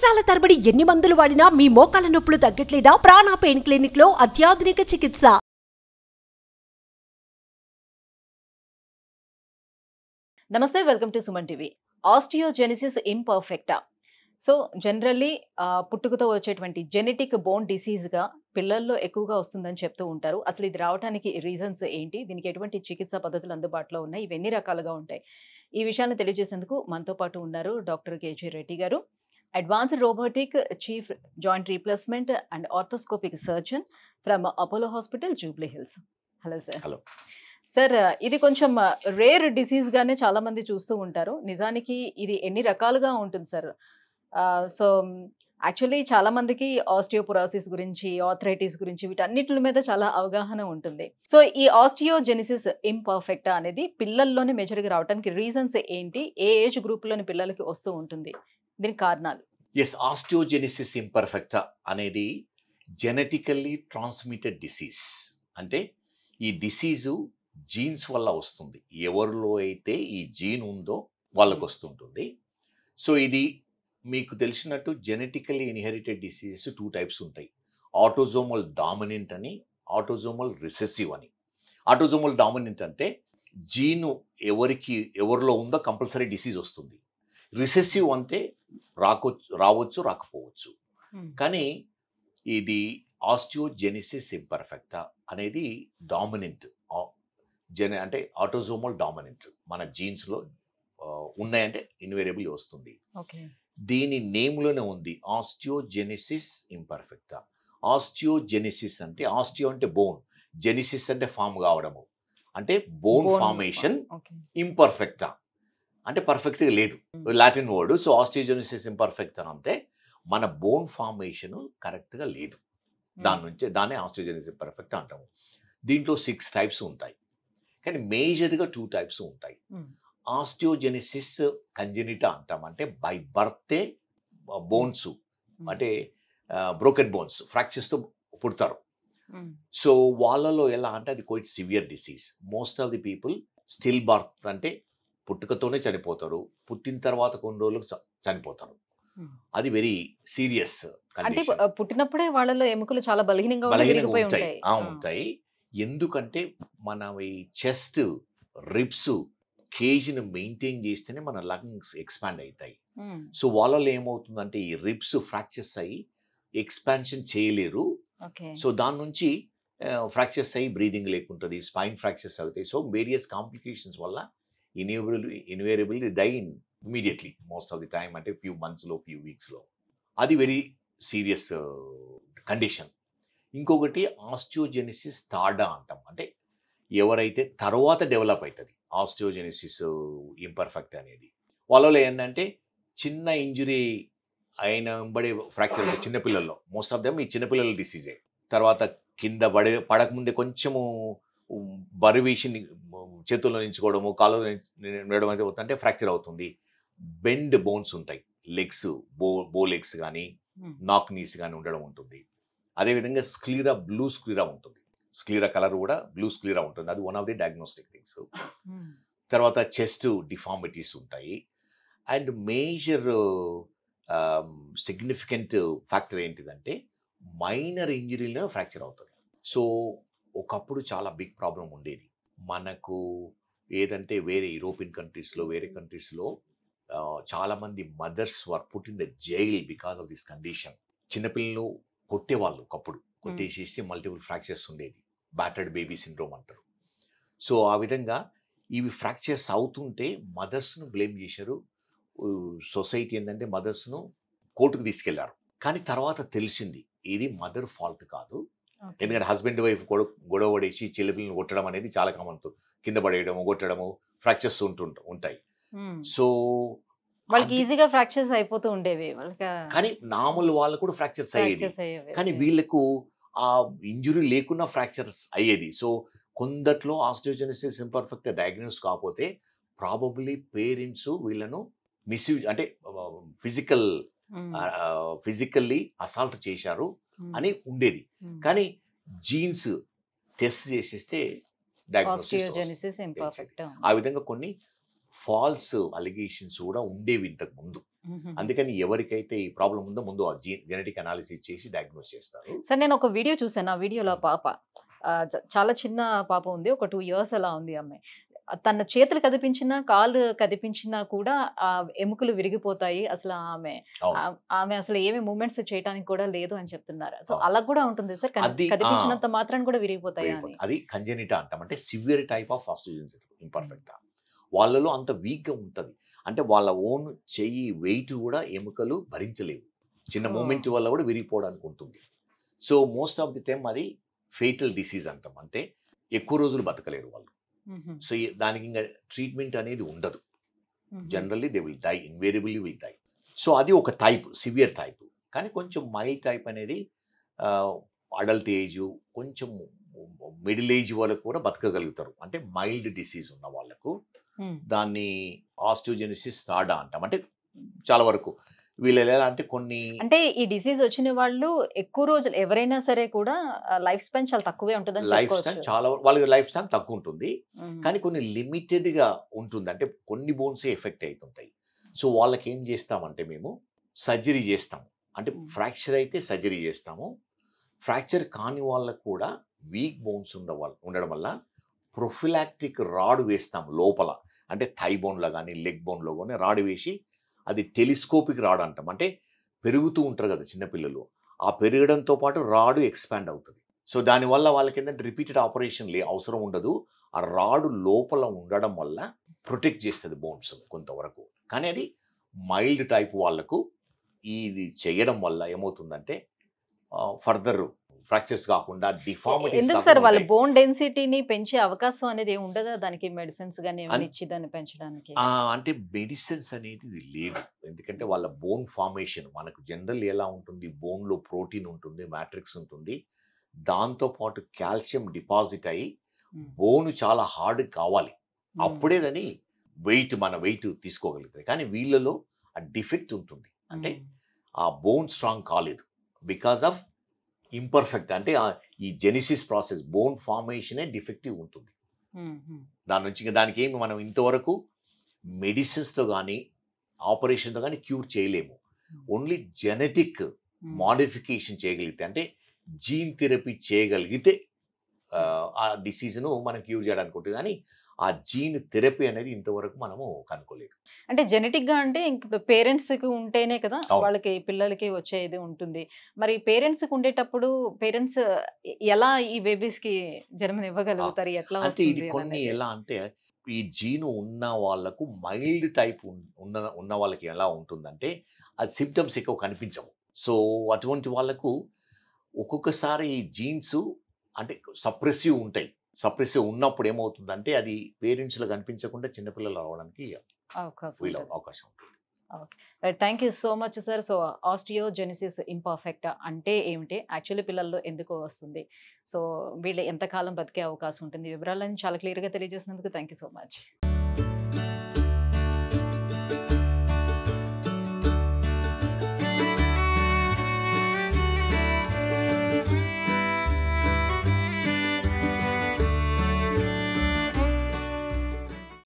సంవత్సరాల తరబడి ఎన్ని మందులు వాడినా మీ మోకాల నొప్పులు తగ్గట్లేదా? ప్రాణ పెయిన్ క్లినిక్ లో అత్యాధునిక చికిత్స. నమస్తే, welcome to Suman TV. Osteogenesis imperfecta. So generally పుట్టుకతో వచ్చేటువంటి జెనెటిక్ బోన్ డిసీజ్గా పిల్లల్లో ఎక్కువగా వస్తుందని చెప్తూ ఉంటారు. అసలు ఇది రావడానికి రీజన్స్ ఏంటి, దీనికి ఎటువంటి చికిత్సా పద్ధతులు అందుబాటులో ఉన్నాయి, ఇవన్నీ రకాలుగా ఉంటాయి. ఈ విషయాన్ని తెలియజేసేందుకు మనతో పాటు ఉన్నారు డాక్టర్ కేజీ రెడ్డి గారు, advanced robotic chief joint replacement and arthroscopic surgeon from Apollo hospital, Jubilee hills. Hello sir. Hello sir, ఇది కొంచెం రేర్ డిసీజ్ గానే చాలా మంది చూస్తూ ఉంటారు. నిజానికి ఇది ఎన్ని రకాలుగా ఉంటుంది సార్? సో యాక్చువల్లీ చాలా మందికి ఆస్టియోపొరోసిస్ గురించి, ఆర్థరైటిస్ గురించి, వీటన్నిటి మీద చాలా అవగాహన ఉంటుంది. సో ఈ ఆస్టియోజెనిసిస్ ఇంపర్ఫెక్టా అనేది పిల్లల్లోనే మేజర్గా రావడానికి రీజన్స్ ఏంటి? ఏ ఏజ్ గ్రూప్లోని పిల్లలకి వస్తూ ఉంటుంది? దీనికి కారణాలు. ఎస్, ఆస్టియోజెనిసిస్ ఇంపర్ఫెక్టా అనేది జెనెటికల్లీ ట్రాన్స్మిటెడ్ డిసీజ్. అంటే ఈ డిసీజు జీన్స్ వల్ల వస్తుంది. ఎవరిలో అయితే ఈ జీన్ ఉందో వాళ్ళకు వస్తుంటుంది. సో ఇది మీకు తెలిసినట్టు జెనెటికల్లీ ఇన్హెరిటెడ్ డిసీజెస్ 2 టైప్స్ ఉంటాయి. ఆటోజోమల్ డామినెంట్ అని, ఆటోజోమల్ రిసెసివ్ అని. ఆటోజోమల్ డామినెంట్ అంటే జీను ఎవరిలో ఉందో కంపల్సరీ డిసీజ్ వస్తుంది. రిసెసివ్ అంటే రావచ్చు రాకపోవచ్చు. కానీ ఇది ఆస్టియోజెనిసిస్ ఇంపర్ఫెక్టా అనేది డామినెంట్ అంటే ఆటోజోమల్ డామినెంట్ మన జీన్స్లో ఉన్నాయంటే ఇన్వేరియబుల్ వస్తుంది. దీని నేమ్లోనే ఉంది ఆస్టియోజెనిసిస్ ఇంపర్ఫెక్టా. ఆస్టియోజెనిసిస్ అంటే ఆస్టియో అంటే బోన్, జెనిసిస్ అంటే ఫామ్ కావడము, అంటే బోన్ ఫార్మేషన్. ఇంపర్ఫెక్టా అంటే పర్ఫెక్ట్గా లేదు, Latin word. So osteogenesis imperfecta అంటే మన బోన్ ఫార్మేషన్ కరెక్ట్గా లేదు. దాన్ని ఆస్టియోజెనిసిస్ ఇంపర్ఫెక్టా అంటాము. దీంట్లో 6 టైప్స్ ఉంటాయి, కానీ మేజర్గా 2 టైప్స్ ఉంటాయి. ఆస్టియోజెనిసిస్ కంజెనిటా అంటాం, అంటే బై బర్తే బోన్స్ అంటే బ్రోకెన్ బోన్స్ ఫ్రాక్చర్స్తో పుడతారు. సో వాళ్ళలో ఎలా అంటే అది quite severe disease. Most of the people still birth అంటే పుట్టుకతోనే చనిపోతారు, పుట్టిన తర్వాత కొన్ని రోజులకు చనిపోతారు. అది వెరీ సీరియస్ కండిషన్. అంటే పుట్టినప్పుడే వాళ్ళలో ఎముకలు చాలా బలహీనంగా ఉంటాయి. ఎందుకంటే మన ఈ చెస్ట్, రిబ్స్, కేజ్ని మెయింటైన్ చేస్తేనే మన లంగ్స్ ఎక్స్పాండ్ అవుతాయి. సో వాళ్ళలో ఏమవుతుందంటే ఈ రిబ్స్ ఫ్రాక్చర్స్ అయ్యి ఎక్స్పాన్షన్ చేయలేరు. సో దాని నుంచి ఫ్రాక్చర్స్ అయ్యి బ్రీదింగ్ లేకుంటుంది, స్పైన్ ఫ్రాక్చర్స్ అవుతాయి. సో వేరియస్ కాంప్లికేషన్స్ వల్ల invariable die immediately most of the time, అంటే ఫ్యూ మంత్స్లో ఫ్యూ వీక్స్లో. అది వెరీ సీరియస్ కండిషన్. ఇంకొకటి ఆస్టియోజెనిసిస్ టార్డా అంటాం, అంటే ఎవరైతే తర్వాత డెవలప్ అవుతుంది ఆస్టియోజెనిసిస్ ఇంపర్ఫెక్ట్ అనేది. వాళ్ళలో ఏంటంటే చిన్న ఇంజురీ అయిన వెంబడే ఫ్రాక్చర్ అవుతుంది చిన్నపిల్లల్లో. మోస్ట్ ఆఫ్ దెమ్ ఈ చిన్నపిల్లల డిసీజే. తర్వాత కింద పడకముందే కొంచెము బరువేసి చేతుల్లో నించుకోవడము, కాళ్ళలో నడవడం అయితే అవుతుందంటే ఫ్రాక్చర్ అవుతుంది. బెండ్ బోన్స్ ఉంటాయి, లెగ్స్, బో లెగ్స్ కానీ నాక్ నీస్ కానీ ఉండడం ఉంటుంది. అదేవిధంగా స్క్లీరా, బ్లూ స్క్లీరా ఉంటుంది. స్క్లీరా కలర్ కూడా బ్లూ స్క్లీరా ఉంటుంది, అది one of the diagnostic things. తర్వాత చెస్ట్ డిఫార్మిటీస్ ఉంటాయి. అండ్ మేజర్ సిగ్నిఫికెంట్ ఫ్యాక్టర్ ఏంటిదంటే మైనర్ ఇంజరీలో ఫ్రాక్చర్ అవుతుంది. సో ఒకప్పుడు చాలా బిగ్ ప్రాబ్లం ఉండేది మనకు. ఏదంటే వేరే యూరోపియన్ కంట్రీస్లో, వేరే కంట్రీస్లో చాలామంది mothers were put in the jail because of this condition. చిన్నపిల్లలు కొట్టేవాళ్ళు, ఒకప్పుడు కొట్టేసేసి మల్టిపుల్ ఫ్రాక్చర్స్ ఉండేది, బ్యాటర్డ్ బేబీ సిండ్రోమ్ అంటారు. సో ఆ విధంగా ఇవి ఫ్రాక్చర్స్ అవుతుంటే మదర్స్ను బ్లేమ్ చేశారు. సొసైటీ ఏంటంటే మదర్స్ను కోర్టుకు తీసుకెళ్లారు. కానీ తర్వాత తెలిసింది ఇది మదర్ ఫాల్ట్ కాదు. ఎందుకంటే హస్బెండ్ వైఫ్ గొడవ పడేసి చెల్లెపిల్లని కొట్టడం అనేది చాలా కామన్. కింద పడేయడము, కొట్టడము, ఫ్రాక్చర్స్ ఉంటాయి. సో వాళ్ళకి ఈజీగా ఫ్రాక్చర్స్ అయిపోతూ ఉండేవి, కానీ నార్మల్ వాళ్ళు కూడా ఫ్రాక్చర్స్ అయ్యేది. కానీ వీళ్ళకు ఆ ఇంజురీ లేకుండా ఫ్రాక్చర్స్ అయ్యేది. సో కొందట్లో ఆస్టియోజెనిసిస్ ఇంపర్ఫెక్ట్ డయాగ్నోస్ కాకపోతే ప్రాబబ్లీ పేరెంట్స్ వీళ్ళను మిస్యూజ్ అంటే ఫిజికల్లీ అసాల్ట్ చేశారు అని ఉండేది. కానీ జీన్స్ టెస్ట్ చేసేస్తే డయాగ్నోసిస్. ఆ విధంగా కొన్ని ఫాల్స్ అలిగేషన్స్ కూడా ఉండేవి ఇంతకు ముందు. అందుకని ఎవరికైతే ఈ ప్రాబ్లం ఉందో ముందు ఆ జెనెటిక్ అనాలిసిస్ చేసి డయాగ్నోస్ చేస్తారు. సార్ నేను ఒక వీడియో చూసాను. ఆ వీడియోలో పాప చాలా చిన్న పాప ఉంది, ఒక 2 years అలా ఉంది అమ్మాయి. తన చేతులు కదిపించినా కాళ్ళు కదిపించినా కూడా ఆ ఎముకలు విరిగిపోతాయి. అసలు ఆమె అసలు ఏమి మూమెంట్స్ చేయడానికి కూడా లేదు అని చెప్తున్నారు. సో అలా కూడా ఉంటుంది సార్, కదిపించినంత మాత్రం కూడా విరిగిపోతాయి అని. అది కంజెనిటా అంటాం, అంటే సివియర్ టైప్ ఆఫ్ ఆస్టియోజెనిసిస్ ఇంపర్ఫెక్టా. వాళ్ళలో అంత వీక్ గా ఉంటది, అంటే వాళ్ళ ఓన్ చెయ్యి వెయిట్ కూడా ఎముకలు భరించలేవు, చిన్న మూమెంట్ వల్ల కూడా విరిగిపోవడానికి ఉంటుంది. So most of the time అది ఫేటల్ డిసీజ్ అంటాం, అంటే ఎక్కువ రోజులు బతకలేరు వాళ్ళు. సో దానికి ఇంకా ట్రీట్మెంట్ అనేది ఉండదు. Generally they will die, invariably will die. So అది ఒక టైప్, సివియర్ టైప్. కానీ కొంచెం మైల్డ్ టైప్ అనేది అడల్ట్ ఏజ్, కొంచెం మిడిల్ ఏజ్ వాళ్ళకు కూడా బతకగలుగుతారు, అంటే మైల్డ్ డిసీజ్ ఉన్న వాళ్ళకు. దాన్ని ఆస్టియోజెనిసిస్ టార్డా అంటాం. అంటే చాలా వరకు వీళ్ళు ఎలా అంటే అంటే ఈ డిసీజ్ వచ్చిన వాళ్ళు ఎక్కువ రోజులు ఎవరైనా సరే కూడా లైఫ్ స్పాన్ చాలా తక్కువే ఉంటుంది. లైఫ్ స్పాన్ చాలా, వాళ్ళకి లైఫ్ స్పాన్ తక్కువ ఉంటుంది, కానీ కొన్ని లిమిటెడ్ గా ఉంటుంది, అంటే కొన్ని బోన్సే ఎఫెక్ట్ అవుతుంటాయి. సో వాళ్ళకి ఏం చేస్తామంటే మేము సర్జరీ చేస్తాము, అంటే ఫ్రాక్చర్ అయితే సర్జరీ చేస్తాము. ఫ్రాక్చర్ కాని వాళ్ళకు కూడా వీక్ బోన్స్ ఉండడం వల్ల ప్రొఫిలాక్టిక్ రాడ్ వేస్తాం లోపల, అంటే థై బోన్లో కానీ లెగ్ బోన్లో కానీ రాడ్ వేసి, అది టెలిస్కోపిక్ రాడ్ అంటాం. అంటే పెరుగుతూ ఉంటారు కదా చిన్నపిల్లలు, ఆ పెరగడంతో పాటు రాడు ఎక్స్పాండ్ అవుతుంది. సో దానివల్ల వాళ్ళకి ఏంటంటే రిపీటెడ్ ఆపరేషన్ అవసరం ఉండదు. ఆ రాడు లోపల ఉండడం వల్ల ప్రొటెక్ట్ చేస్తుంది బోన్స్ కొంతవరకు. కానీ అది మైల్డ్ టైప్ వాళ్ళకు ఇది చేయడం వల్ల ఏమవుతుందంటే ఫర్దర్ ఫ్రాక్చర్స్ కాకుండా డిఫార్మిటీస్. ఎందుకు సార్ వాళ్ళ బోన్ డెన్సిటీని పెంచే అవకాశం అనేది ఉండదా దానికి? మెడిసిన్స్ గానీ ఇచ్చి దాన్ని పెంచడానికి? అంటే మెడిసిన్స్ అనేది లేదు, ఎందుకంటే వాళ్ళ బోన్ ఫార్మేషన్ మనకు జనరల్ ఎలా ఉంటుంది, బోన్ లో ప్రోటీన్ ఉంటుంది, మ్యాట్రిక్స్ ఉంటుంది, దాంతో పాటు కాల్షియం డిపాజిట్ అయ్యి బోన్ చాలా హార్డ్ కావాలి, అప్పుడే దాని మన వెయిట్ తీసుకోగలుగుతుంది. కానీ వీళ్ళలో ఆ డిఫెక్ట్ ఉంటుంది, అంటే ఆ బోన్ స్ట్రాంగ్ కాలేదు బికాస్ ఆఫ్ ఇంపర్ఫెక్ట్, అంటే ఈ జెనిసిస్ ప్రాసెస్ బోన్ ఫార్మేషనే డిఫెక్టివ్ ఉంటుంది. దాని నుంచి దానికి ఏమి మనం ఇంతవరకు మెడిసిన్స్తో కానీ ఆపరేషన్తో కానీ క్యూర్ చేయలేము. ఓన్లీ జెనెటిక్ మాడిఫికేషన్ చేయగలిగితే, అంటే జీన్ థెరపీ చేయగలిగితే ఆ డిసీజ్ను మనం క్యూర్ చేయడానికి ఉంటుంది. కానీ ఆ జీన్ థెరపీ అనేది ఇంతవరకు మనము కనుక్కోలేదు. అంటే జెనెటిక్ గా అంటే ఇంక పేరెంట్స్ కి ఉంటేనే కదా వాళ్ళకి పిల్లలకి వచ్చేది ఉంటుంది. మరి పేరెంట్స్ కి ఉండేటప్పుడు పేరెంట్స్ ఎలా ఈ బేబీస్ కి జన్మనివ్వగలుగుతారు? ఎట్లా అంటే ఇది కొన్ని ఎలా అంటే ఈ జీను ఉన్న వాళ్ళకు మైల్డ్ టైప్ ఉన్న వాళ్ళకి ఎలా ఉంటుందంటే అది సిమ్టమ్స్ ఎక్కువ కనిపించవు. సో అటువంటి వాళ్ళకు ఒక్కొక్కసారి ఈ జీన్స్ అంటే సప్రెసివ్ ఉంటాయి. సప్రెసివ్ ఉన్నప్పుడు ఏమవుతుందంటే అది పేరెంట్స్లో కనిపించకుండా చిన్నపిల్లలు రావడానికి అవకాశం ఉంటుంది. Thank you so much sir. So osteogenesis imperfecta అంటే ఏమిటి, యాక్చువల్లీ పిల్లల్లో ఎందుకు వస్తుంది, సో వీళ్ళు ఎంతకాలం బతికే అవకాశం ఉంటుంది, వివరాలను చాలా క్లియర్గా తెలియజేసినందుకు థ్యాంక్ యూ సో మచ్.